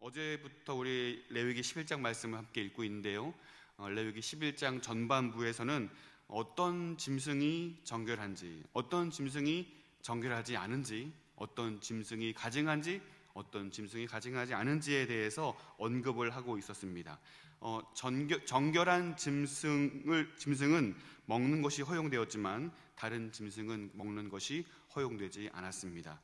어제부터 우리 레위기 11장 말씀을 함께 읽고 있는데요. 레위기 11장 전반부에서는 어떤 짐승이 정결한지, 어떤 짐승이 정결하지 않은지, 어떤 짐승이 가증한지, 어떤 짐승이 가증하지 않은지에 대해서 언급을 하고 있었습니다. 정결한 짐승은 먹는 것이 허용되었지만 다른 짐승은 먹는 것이 허용되지 않았습니다.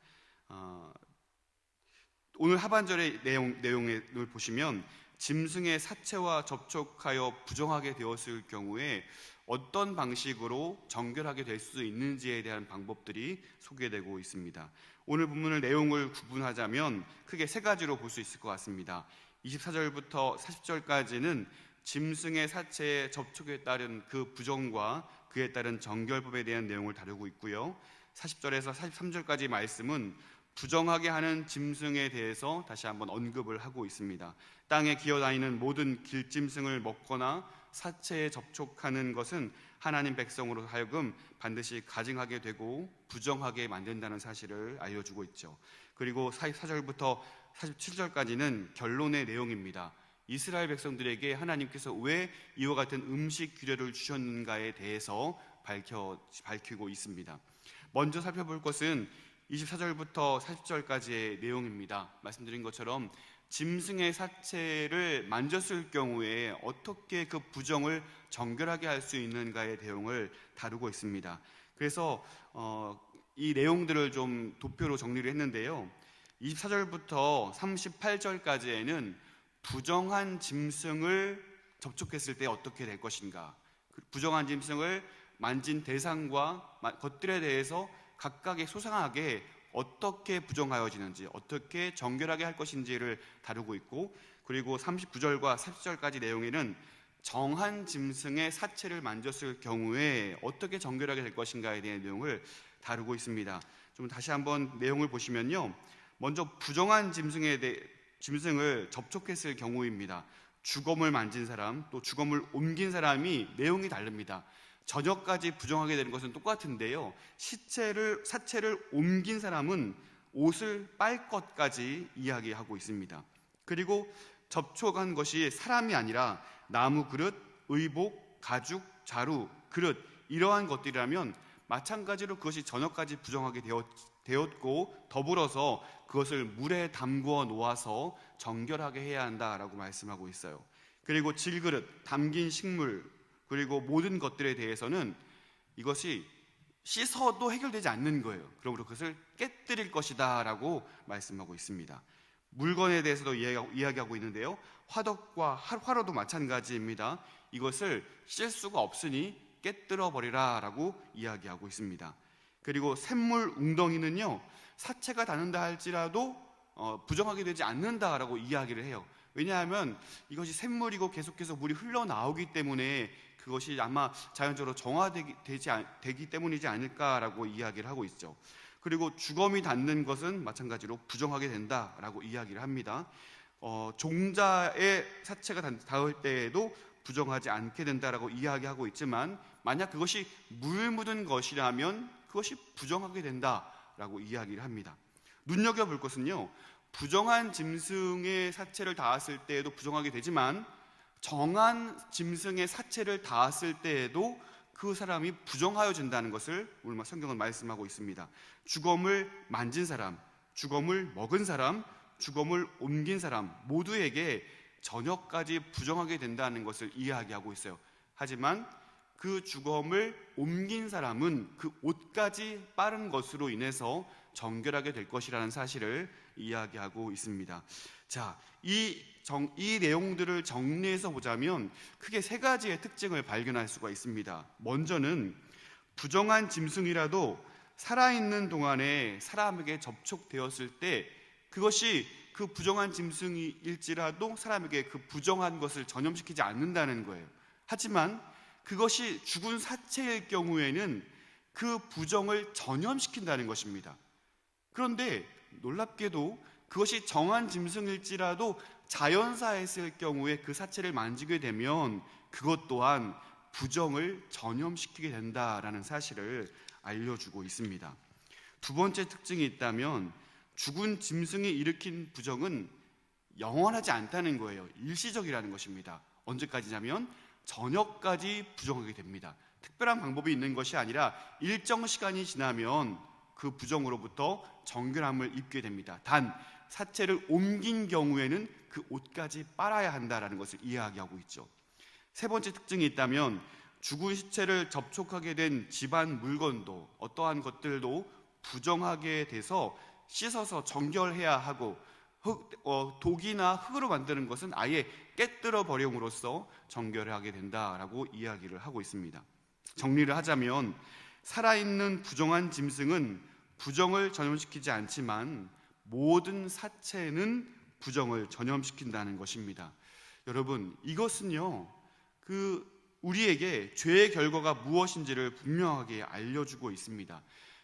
오늘 하반절의 내용을 보시면 짐승의 사체와 접촉하여 부정하게 되었을 경우에 어떤 방식으로 정결하게 될 수 있는지에 대한 방법들이 소개되고 있습니다. 오늘 본문의 내용을 구분하자면 크게 세 가지로 볼 수 있을 것 같습니다. 24절부터 40절까지는 짐승의 사체의 접촉에 따른 그 부정과 그에 따른 정결법에 대한 내용을 다루고 있고요. 40절에서 43절까지 말씀은 부정하게 하는 짐승에 대해서 다시 한번 언급을 하고 있습니다. 땅에 기어다니는 모든 길짐승을 먹거나 사체에 접촉하는 것은 하나님 백성으로 하여금 반드시 가증하게 되고 부정하게 만든다는 사실을 알려주고 있죠. 그리고 44절부터 47절까지는 결론의 내용입니다. 이스라엘 백성들에게 하나님께서 왜 이와 같은 음식 규례를 주셨는가에 대해서 밝히고 있습니다. 먼저 살펴볼 것은 24절부터 40절까지의 내용입니다. 말씀드린 것처럼 짐승의 사체를 만졌을 경우에 어떻게 그 부정을 정결하게 할 수 있는가의 내용을 다루고 있습니다. 그래서 이 내용들을 좀 도표로 정리를 했는데요. 24절부터 38절까지에는 부정한 짐승을 접촉했을 때 어떻게 될 것인가, 부정한 짐승을 만진 대상과 것들에 대해서 각각의 소상하게 어떻게 부정하여지는지, 어떻게 정결하게 할 것인지를 다루고 있고, 그리고 39절과 40절까지 내용에는 정한 짐승의 사체를 만졌을 경우에 어떻게 정결하게 될 것인가에 대한 내용을 다루고 있습니다. 좀 다시 한번 내용을 보시면요. 먼저 부정한 짐승을 접촉했을 경우입니다. 주검을 만진 사람, 또 주검을 옮긴 사람이 내용이 다릅니다. 저녁까지 부정하게 되는 것은 똑같은데요. 사체를 옮긴 사람은 옷을 빨 것까지 이야기하고 있습니다. 그리고 접촉한 것이 사람이 아니라 나무 그릇, 의복, 가죽, 자루, 그릇 이러한 것들이라면 마찬가지로 그것이 저녁까지 부정하게 되었고 더불어서 그것을 물에 담궈 놓아서 정결하게 해야 한다라고 말씀하고 있어요. 그리고 질그릇, 담긴 식물, 그리고 모든 것들에 대해서는 이것이 씻어도 해결되지 않는 거예요. 그러므로 그것을 깨뜨릴 것이다 라고 말씀하고 있습니다. 물건에 대해서도 이야기하고 있는데요. 화덕과 화로도 마찬가지입니다. 이것을 쓸 수가 없으니 깨뜨려 버리라 라고 이야기하고 있습니다. 그리고 샘물 웅덩이는요, 사체가 닿는다 할지라도 부정하게 되지 않는다라고 이야기를 해요. 왜냐하면 이것이 샘물이고 계속해서 물이 흘러나오기 때문에 그것이 아마 자연적으로 정화되기 때문이지 않을까라고 이야기를 하고 있죠. 그리고 주검이 닿는 것은 마찬가지로 부정하게 된다라고 이야기를 합니다. 종자의 사체가 닿을 때에도 부정하지 않게 된다라고 이야기하고 있지만 만약 그것이 물 묻은 것이라면 그것이 부정하게 된다라고 이야기를 합니다. 눈여겨볼 것은요, 부정한 짐승의 사체를 닿았을 때에도 부정하게 되지만 정한 짐승의 사체를 닿았을 때에도 그 사람이 부정하여진다는 것을 오늘 성경은 말씀하고 있습니다. 주검을 만진 사람, 주검을 먹은 사람, 주검을 옮긴 사람 모두에게 저녁까지 부정하게 된다는 것을 이야기하고 있어요. 하지만 그 주검을 옮긴 사람은 그 옷까지 빠른 것으로 인해서 정결하게 될 것이라는 사실을 이야기하고 있습니다. 자, 이 내용들을 정리해서 보자면 크게 세 가지의 특징을 발견할 수가 있습니다. 먼저는 부정한 짐승이라도 살아있는 동안에 사람에게 접촉되었을 때 그것이 그 부정한 짐승일지라도 사람에게 그 부정한 것을 전염시키지 않는다는 거예요. 하지만 그것이 죽은 사체일 경우에는 그 부정을 전염시킨다는 것입니다. 그런데 놀랍게도 그것이 정한 짐승일지라도 자연사했을 경우에 그 사체를 만지게 되면 그것 또한 부정을 전염시키게 된다라는 사실을 알려주고 있습니다. 두 번째 특징이 있다면 죽은 짐승이 일으킨 부정은 영원하지 않다는 거예요. 일시적이라는 것입니다. 언제까지냐면 저녁까지 부정하게 됩니다. 특별한 방법이 있는 것이 아니라 일정 시간이 지나면 그 부정으로부터 정결함을 입게 됩니다. 단 사체를 옮긴 경우에는 그 옷까지 빨아야 한다라는 것을 이야기하고 있죠. 세 번째 특징이 있다면 죽은 시체를 접촉하게 된 집안 물건도 어떠한 것들도 부정하게 돼서 씻어서 정결해야 하고 독이나 흙으로 만드는 것은 아예 깨뜨려 버림으로써 정결하게 된다라고 이야기를 하고 있습니다. 정리를 하자면 살아있는 부정한 짐승은 부정을 전염시키지 않지만 모든 사체는 부정을 전염시킨다는 것입니다. 여러분, 이것은요 우리에게 죄의 결과가 무엇인지를 분명하게 알려주고 있습니다.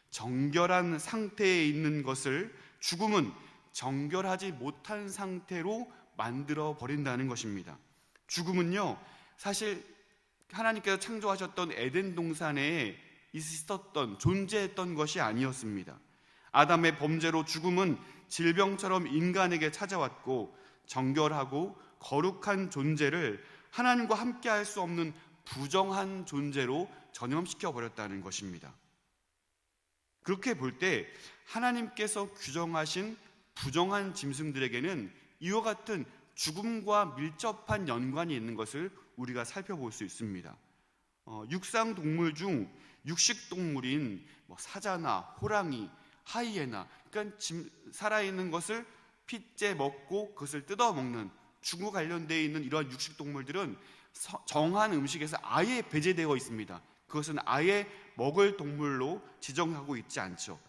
정결한 상태에 있는 것을 죽음은 정결하지 못한 상태로 만들어 버린다는 것입니다. 죽음은요 사실 하나님께서 창조하셨던 에덴 동산에 있었던, 존재했던 것이 아니었습니다. 아담의 범죄로 죽음은 질병처럼 인간에게 찾아왔고 정결하고 거룩한 존재를 하나님과 함께 할 수 없는 부정한 존재로 전염시켜 버렸다는 것입니다. 그렇게 볼 때 하나님께서 규정하신 부정한 짐승들에게는 이와 같은 죽음과 밀접한 연관이 있는 것을 우리가 살펴볼 수 있습니다. 육상 동물 중 육식 동물인 사자나 호랑이, 하이에나, 그러니까 살아있는 것을 핏째 먹고 그것을 뜯어 먹는 죽음과 관련되어 있는 이러한 육식 동물들은 정한 음식에서 아예 배제되어 있습니다. 그것은 아예 먹을 동물로 지정하고 있지 않죠.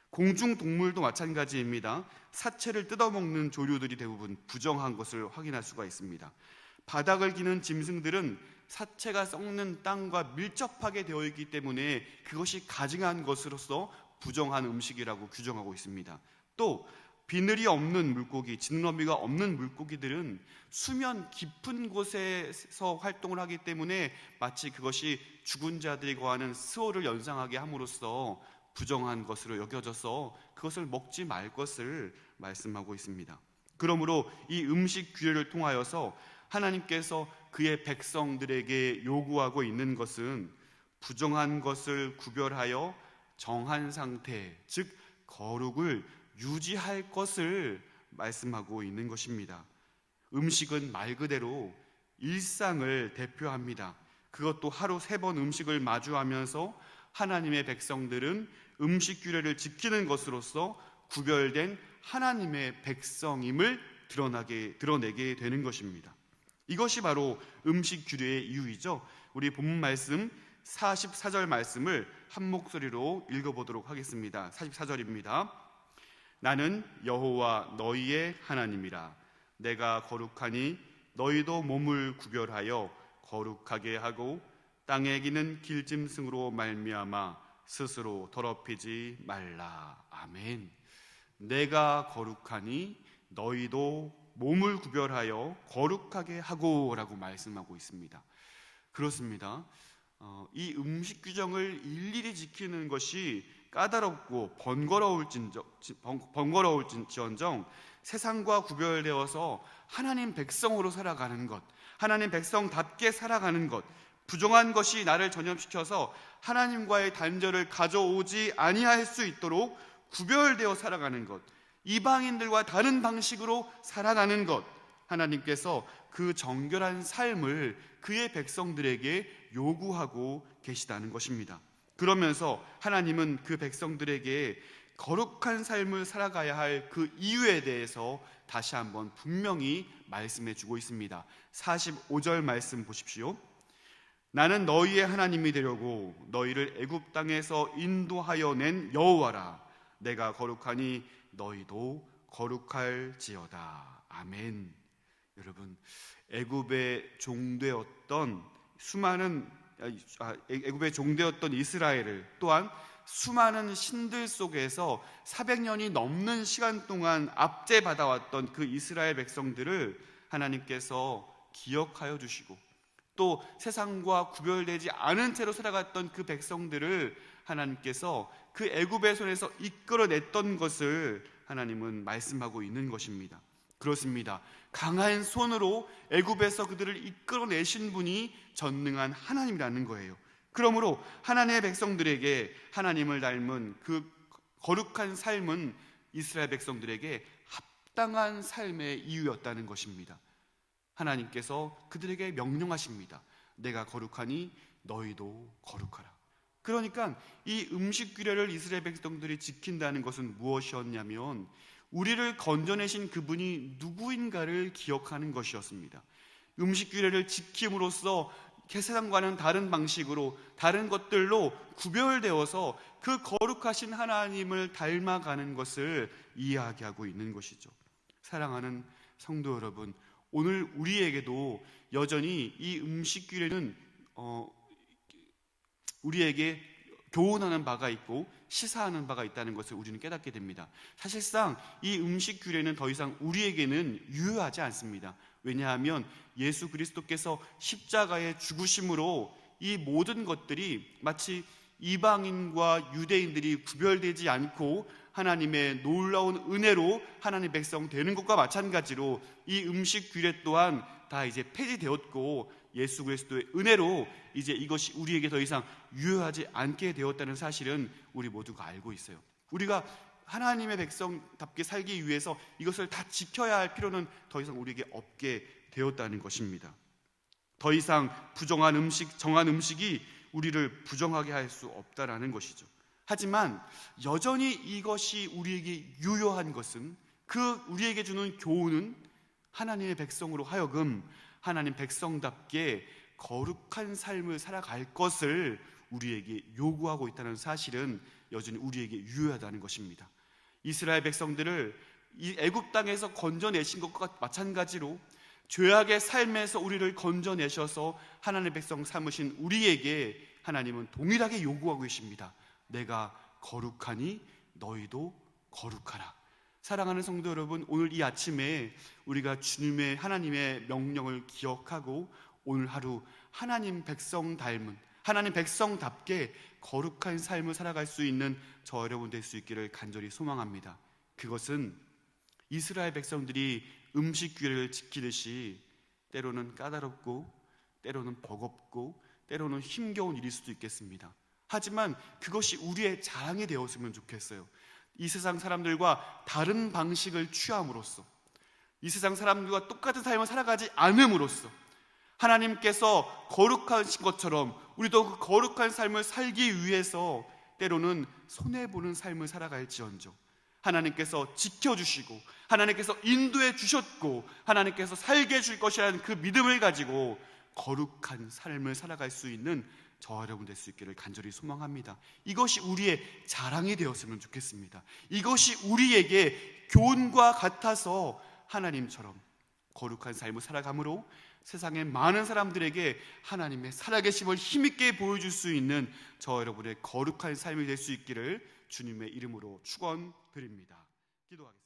공중 동물도 마찬가지입니다. 사체를 뜯어먹는 조류들이 대부분 부정한 것을 확인할 수가 있습니다. 바닥을 기는 짐승들은 사체가 썩는 땅과 밀접하게 되어 있기 때문에 그것이 가증한 것으로서 부정한 음식이라고 규정하고 있습니다. 또 비늘이 없는 물고기, 진러미가 없는 물고기들은 수면 깊은 곳에서 활동을 하기 때문에 마치 그것이 죽은 자들이 거하는 스오를 연상하게 함으로써 부정한 것으로 여겨져서 그것을 먹지 말 것을 말씀하고 있습니다. 그러므로 이 음식 규례를 통하여서 하나님께서 그의 백성들에게 요구하고 있는 것은 부정한 것을 구별하여 정한 상태, 즉 거룩을 유지할 것을 말씀하고 있는 것입니다. 음식은 말 그대로 일상을 대표합니다. 그것도 하루 3번 음식을 마주하면서 하나님의 백성들은 음식 규례를 지키는 것으로서 구별된 하나님의 백성임을 드러내게 되는 것입니다. 이것이 바로 음식 규례의 이유이죠. 우리 본문 말씀 44절 말씀을 한 목소리로 읽어보도록 하겠습니다. 44절입니다. 나는 여호와 너희의 하나님이라. 내가 거룩하니 너희도 몸을 구별하여 거룩하게 하고 땅에 기는 길짐승으로 말미암아 스스로 더럽히지 말라. 아멘. 내가 거룩하니 너희도 몸을 구별하여 거룩하게 하고 라고 말씀하고 있습니다. 그렇습니다. 이 음식 규정을 일일이 지키는 것이 까다롭고 번거로울지언정 세상과 구별되어서 하나님 백성으로 살아가는 것, 하나님 백성답게 살아가는 것, 부정한 것이 나를 전염시켜서 하나님과의 단절을 가져오지 아니할 수 있도록 구별되어 살아가는 것, 이방인들과 다른 방식으로 살아가는 것, 하나님께서 그 정결한 삶을 그의 백성들에게 요구하고 계시다는 것입니다. 그러면서 하나님은 그 백성들에게 거룩한 삶을 살아가야 할 그 이유에 대해서 다시 한번 분명히 말씀해 주고 있습니다. 45절 말씀 보십시오. 나는 너희의 하나님이 되려고 너희를 애굽 땅에서 인도하여 낸 여호와라. 내가 거룩하니 너희도 거룩할지어다. 아멘. 여러분, 애굽의 종되었던 이스라엘을 또한 수많은 신들 속에서 400년이 넘는 시간 동안 압제받아왔던 그 이스라엘 백성들을 하나님께서 기억하여 주시고 또 세상과 구별되지 않은 채로 살아갔던 그 백성들을 하나님께서 그 애굽의 손에서 이끌어냈던 것을 하나님은 말씀하고 있는 것입니다. 그렇습니다. 강한 손으로 애굽에서 그들을 이끌어내신 분이 전능한 하나님이라는 거예요. 그러므로 하나님의 백성들에게 하나님을 닮은 그 거룩한 삶은 이스라엘 백성들에게 합당한 삶의 이유였다는 것입니다. 하나님께서 그들에게 명령하십니다. 내가 거룩하니 너희도 거룩하라. 그러니까 이 음식 규례를 이스라엘 백성들이 지킨다는 것은 무엇이었냐면 우리를 건져내신 그분이 누구인가를 기억하는 것이었습니다. 음식 규례를 지킴으로써 세상과는 다른 방식으로 다른 것들로 구별되어서 그 거룩하신 하나님을 닮아가는 것을 이야기하고 있는 것이죠. 사랑하는 성도 여러분, 오늘 우리에게도 여전히 이 음식 규례는 우리에게 교훈하는 바가 있고 시사하는 바가 있다는 것을 우리는 깨닫게 됩니다. 사실상 이 음식 규례는 더 이상 우리에게는 유효하지 않습니다. 왜냐하면 예수 그리스도께서 십자가의 죽으심으로 이 모든 것들이 마치 이방인과 유대인들이 구별되지 않고 하나님의 놀라운 은혜로 하나님 백성 되는 것과 마찬가지로 이 음식 규례 또한 다 이제 폐지되었고 예수 그리스도의 은혜로 이제 이것이 우리에게 더 이상 유효하지 않게 되었다는 사실은 우리 모두가 알고 있어요. 우리가 하나님의 백성답게 살기 위해서 이것을 다 지켜야 할 필요는 더 이상 우리에게 없게 되었다는 것입니다. 더 이상 부정한 음식, 정한 음식이 우리를 부정하게 할 수 없다라는 것이죠. 하지만 여전히 이것이 우리에게 유효한 것은 우리에게 주는 교훈은 하나님의 백성으로 하여금 하나님 백성답게 거룩한 삶을 살아갈 것을 우리에게 요구하고 있다는 사실은 여전히 우리에게 유효하다는 것입니다. 이스라엘 백성들을 이 애굽 땅에서 건져내신 것과 마찬가지로 죄악의 삶에서 우리를 건져내셔서 하나님의 백성 삼으신 우리에게 하나님은 동일하게 요구하고 계십니다. 내가 거룩하니 너희도 거룩하라. 사랑하는 성도 여러분, 오늘 이 아침에 우리가 주님의 하나님의 명령을 기억하고 오늘 하루 하나님 백성 닮은 하나님 백성답게 거룩한 삶을 살아갈 수 있는 저 여러분 될 수 있기를 간절히 소망합니다. 그것은 이스라엘 백성들이 음식 규례를 지키듯이 때로는 까다롭고 때로는 버겁고 때로는 힘겨운 일일 수도 있겠습니다. 하지만 그것이 우리의 자랑이 되었으면 좋겠어요. 이 세상 사람들과 다른 방식을 취함으로써 이 세상 사람들과 똑같은 삶을 살아가지 않음으로써 하나님께서 거룩하신 것처럼 우리도 그 거룩한 삶을 살기 위해서 때로는 손해보는 삶을 살아갈지언정 하나님께서 지켜주시고 하나님께서 인도해 주셨고 하나님께서 살게 해줄 것이라는 그 믿음을 가지고 거룩한 삶을 살아갈 수 있는 저 여러분 될 수 있기를 간절히 소망합니다. 이것이 우리의 자랑이 되었으면 좋겠습니다. 이것이 우리에게 교훈과 같아서 하나님처럼 거룩한 삶을 살아감으로 세상의 많은 사람들에게 하나님의 살아계심을 힘있게 보여줄 수 있는 저 여러분의 거룩한 삶이 될 수 있기를 주님의 이름으로 축원드립니다. 기도하겠습니다.